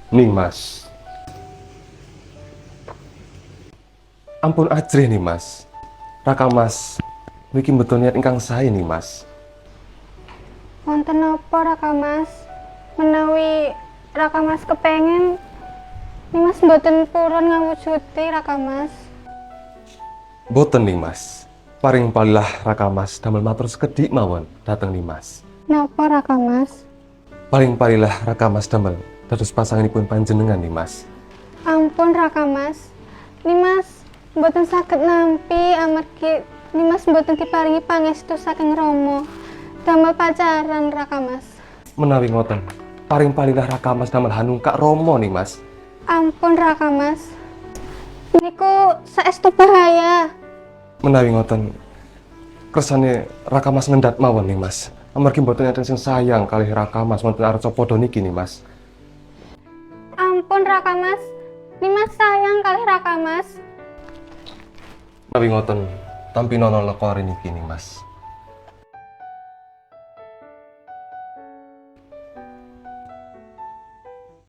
Nimas. Ampun ajrih Nimas. Raka Mas niki mboten niat ingkang sae Nimas. Wonten napa Raka Mas? Menawi Raka Mas kepengen Nimas mboten purun ngawujuti Raka Mas. Boten Nimas. Paring palilah Raka Mas damel matur sekedhik mawon dhateng Nimas. Napa Raka Mas? Paring palilah Raka Mas damel dados pasanganipun panjenengan Nimas. Ampun Raka Mas. Nimas mboten saged nampi amargi Nimas mboten diparingi pangestu saking Rama damel pacaran Raka Mas. Menawi ngoten, paring palilah Raka Mas damel hanungkak Rama Nimas. Ampun Raka Mas. Niku saestu bahaya. Menawi ngoten, kersane Raka Mas ngendhat mawon Nimas. Amargi mboten enten sing sayang kalih Raka Mas wonten arca padha niki Nimas. Ampun Raka Mas. Nimas sayang kalih Raka Mas. Menawi ngoten, tampi nono lekor niki Nimas.